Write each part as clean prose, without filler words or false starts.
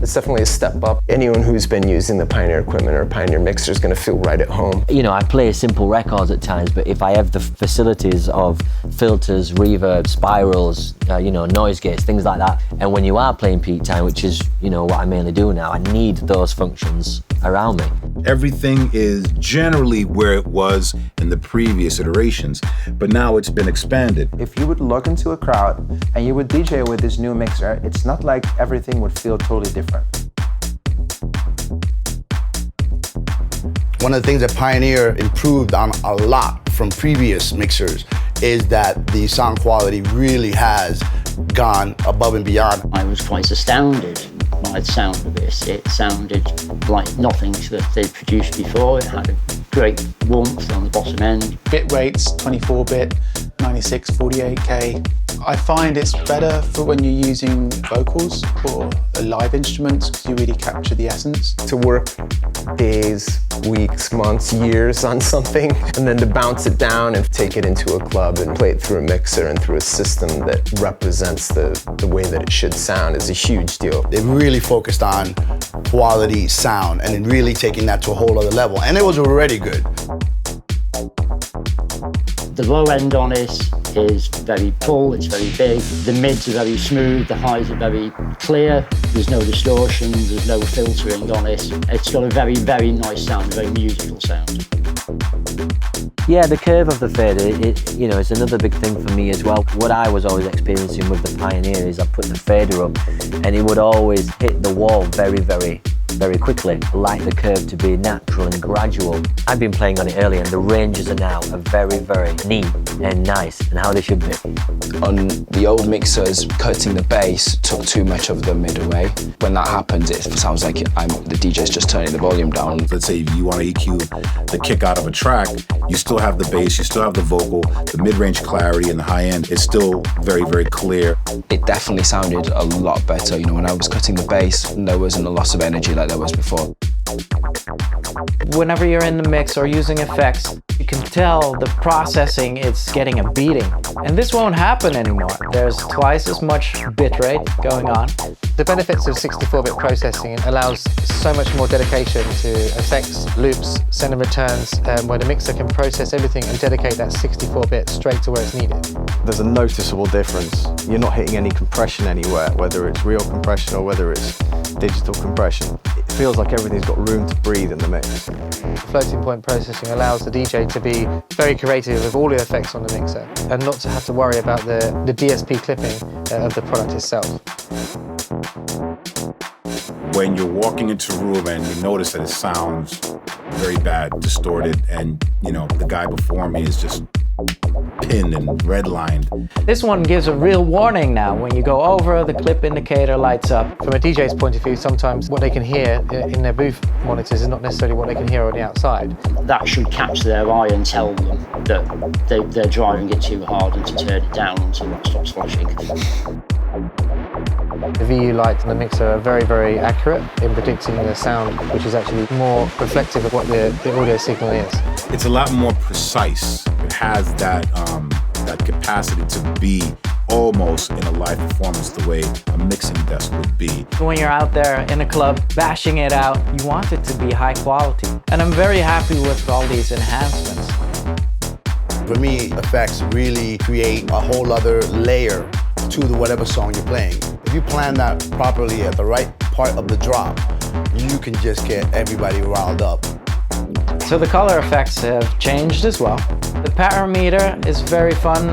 It's definitely a step up. Anyone who's been using the Pioneer equipment or Pioneer mixer is going to feel right at home. You know, I play simple records at times, but if I have the facilities of filters, reverb, spirals, you know, noise gates, things like that, and when you are playing peak time, which is, you know, what I mainly do now, I need those functions around me. Everything is generally where it was in the previous iterations, but now it's been expanded. If you would look into a crowd and you would DJ with this new mixer, it's not like everything would feel totally different. One of the things that Pioneer improved on a lot from previous mixers is that the sound quality really has gone above and beyond. I was quite astounded by the sound of this. It sounded like nothing that they'd produced before. It had a great warmth on the bottom end. Bit rates, 24-bit, 96, 48K. I find it's better for when you're using vocals or a live instrument because you really capture the essence. To work days, weeks, months, years on something, and then to bounce it down and take it into a club and play it through a mixer and through a system that represents the way that it should sound is a huge deal. They really focused on quality sound and then really taking that to a whole other level, and it was already good. The low end on it is very full, it's very big. The mids are very smooth, the highs are very clear. There's no distortion, there's no filtering on it. It's got a very, very nice sound, a very musical sound. Yeah, the curve of the fader, you know, it's another big thing for me as well. What I was always experiencing with the Pioneer is I put the fader up and it would always hit the wall very, very quickly. I like the curve to be natural and gradual. I've been playing on it earlier and the ranges are now very, very neat and nice and how they should be. On the old mixers, cutting the bass took too much of the mid away. When that happens, it sounds like the DJ's just turning the volume down. Let's say you want to EQ the kick out of a track, you still have the bass, you still have the vocal, the mid-range clarity and the high end is still very, very clear. It definitely sounded a lot better. You know, when I was cutting the bass, there wasn't a loss of energy like there was before. Whenever you're in the mix or using effects, you can tell the processing is getting a beating. And this won't happen anymore. There's twice as much bitrate going on. The benefits of 64-bit processing allows so much more dedication to effects, loops, send and returns, where the mixer can process everything and dedicate that 64-bit straight to where it's needed. There's a noticeable difference. You're not hitting any compression anywhere, whether it's real compression or whether it's digital compression. It feels like everything's got room to breathe in the mix. Floating point processing allows the DJ to be very creative with all the effects on the mixer and not to have to worry about the DSP clipping of the product itself. When you're walking into a room and you notice that it sounds very bad, distorted, and you know the guy before me is just pinned and redlined. This one gives a real warning now. When you go over, the clip indicator lights up. From a DJ's point of view, sometimes what they can hear in their booth monitors is not necessarily what they can hear on the outside. That should catch their eye and tell them that they're driving it too hard and to turn it down until it stops flashing. The VU lights and the mixer are very, very accurate in predicting the sound, which is actually more reflective of what the audio signal is. It's a lot more precise. It has that capacity to be almost in a live performance the way a mixing desk would be. When you're out there in a club bashing it out, you want it to be high quality. And I'm very happy with all these enhancements. For me, effects really create a whole other layer to whatever song you're playing. If you plan that properly at the right part of the drop, you can just get everybody riled up. So the color effects have changed as well. The parameter is very fun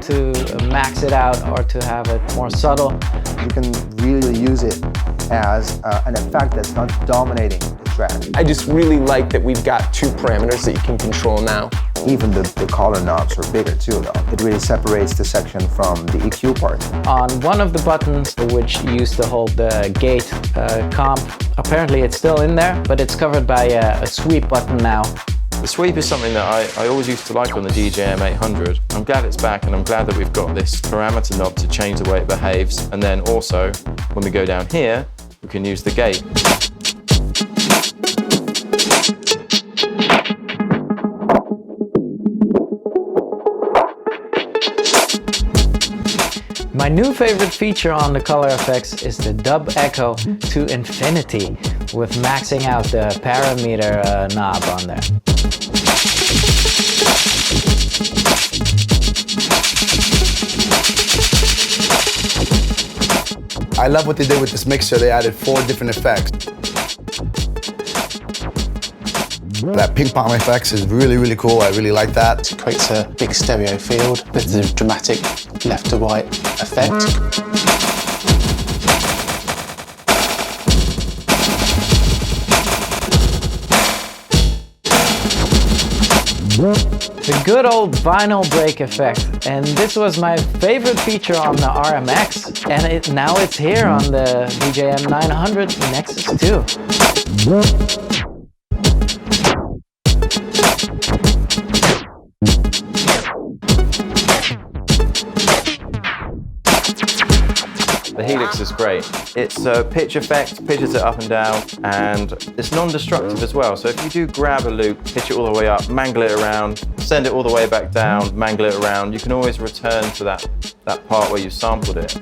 to max it out or to have it more subtle. You can really use it as an effect that's not dominating the track. I just really like that we've got two parameters that you can control now. Even the color knobs are bigger too, though. It really separates the section from the EQ part. On one of the buttons, which used to hold the gate comp, Apparently it's still in there, but it's covered by a sweep button now. The sweep is something that I always used to like on the DJM-900. I'm glad it's back, and I'm glad that we've got this parameter knob to change the way it behaves. And then also, when we go down here, we can use the gate. My new favorite feature on the color effects is the dub echo to infinity, with maxing out the parameter knob on there. I love what they did with this mixer. They added 4 different effects. That ping pong effects is really, really cool. I really like that. It creates a big stereo field with the dramatic left to right effect. The good old vinyl break effect, and this was my favorite feature on the RMX, and now it's here on the DJM-900nxs2. The Helix is great. It's a pitch effect, pitches it up and down, and it's non-destructive as well. So if you do grab a loop, pitch it all the way up, mangle it around, send it all the way back down, mangle it around, you can always return to that part where you sampled it.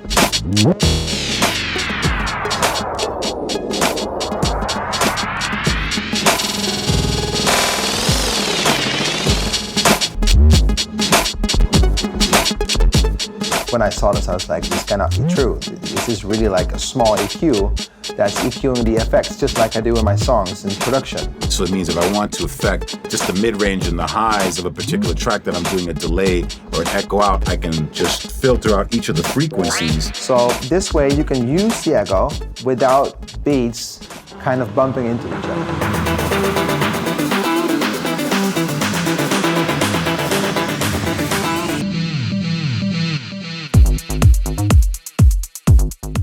When I saw this, I was like, this cannot be true. This is really like a small EQ that's EQing the effects just like I do in my songs in production. So it means if I want to affect just the mid-range and the highs of a particular track that I'm doing a delay or an echo out, I can just filter out each of the frequencies. So this way you can use the echo without beats kind of bumping into each other.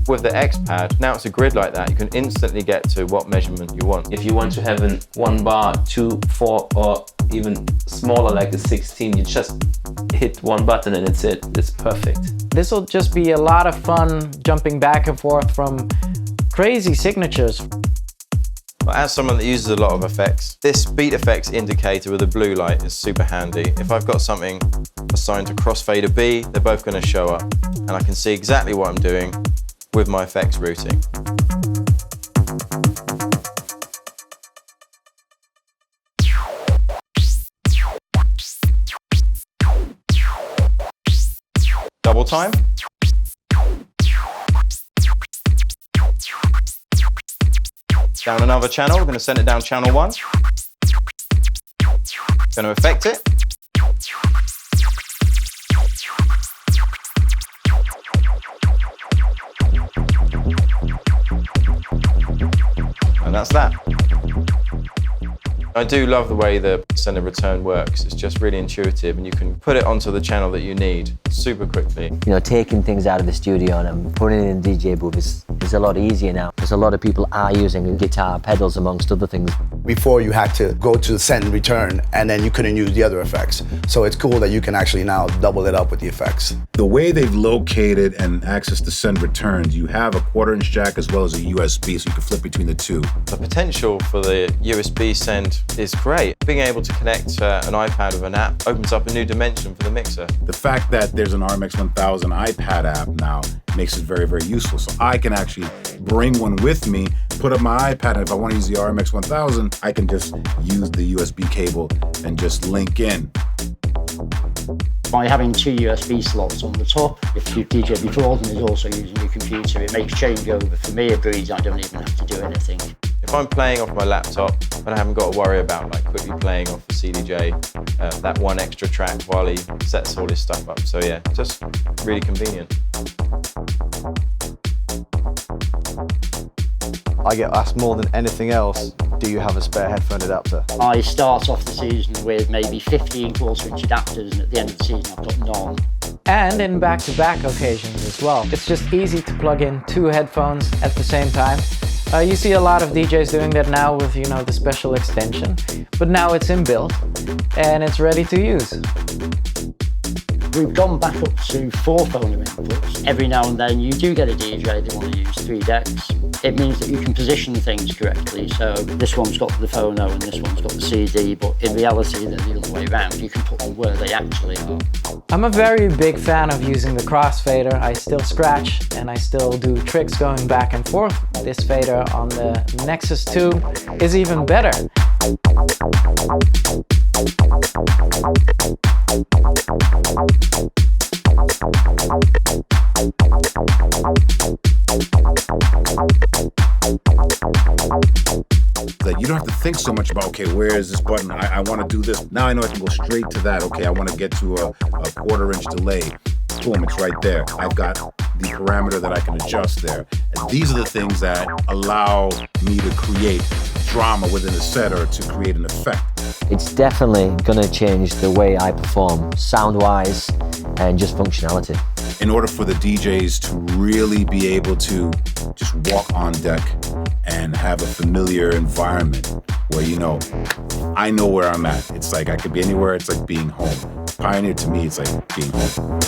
With the X pad, now it's a grid like that, you can instantly get to what measurement you want. If you want to have an 1 bar, 2, 4, or even smaller like a 16, you just hit one button and it's it. It's perfect. This will just be a lot of fun jumping back and forth from crazy signatures. Well, as someone that uses a lot of effects, this beat effects indicator with a blue light is super handy. If I've got something assigned to crossfader B, they're both going to show up, and I can see exactly what I'm doing with my effects routing. Double time. Down another channel, we're going to send it down channel 1. Going to affect it. And that's that. I do love the way the send and return works. It's just really intuitive, and you can put it onto the channel that you need super quickly. You know, taking things out of the studio and putting it in the DJ booth is a lot easier now, because a lot of people are using guitar pedals amongst other things. Before you had to go to the send and return, and then you couldn't use the other effects. So it's cool that you can actually now double it up with the effects. The way they've located and access to send returns, you have a 1/4" jack as well as a USB, so you can flip between the two. The potential for the USB send is great. Being able to connect an iPad with an app opens up a new dimension for the mixer. The fact that there's an RMX-1000 iPad app now makes it very, very useful. So I can actually bring one with me, put up my iPad, and if I want to use the RMX-1000, I can just use the USB cable and just link in. By having 2 USB slots on the top, if you DJ before them is also using your computer, it makes changeover for me a breeze. I don't even have to do anything. If I'm playing off my laptop, then I haven't got to worry about like quickly playing off the CDJ that one extra track while he sets all his stuff up. So yeah, just really convenient. I get asked more than anything else, do you have a spare headphone adapter? I start off the season with maybe 15 1/4" adapters, and at the end of the season I've got none. And in back-to-back occasions as well. It's just easy to plug in 2 headphones at the same time. You see a lot of DJs doing that now with, you know, the special extension, but now it's inbuilt and it's ready to use. We've gone back up to 4 phono inputs. Every now and then you do get a DJ that want to use 3 decks. It means that you can position things correctly. So this one's got the phono and this one's got the CD, but in reality they're the other way around. You can put them where they actually are. I'm a very big fan of using the crossfader. I still scratch and I still do tricks going back and forth. This fader on the Nexus 2 is even better. That you don't have to think so much about, okay, where is this button? I want to do this. Now I know I can go straight to that. Okay, I want to get to a 1/4 inch delay. Boom, it's right there. I've got the parameter that I can adjust there. And these are the things that allow me to create drama within a set or to create an effect. It's definitely going to change the way I perform, sound-wise and just functionality. In order for the DJs to really be able to just walk on deck and have a familiar environment where, you know, I know where I'm at. It's like I could be anywhere, it's like being home. Pioneer to me, it's like being home.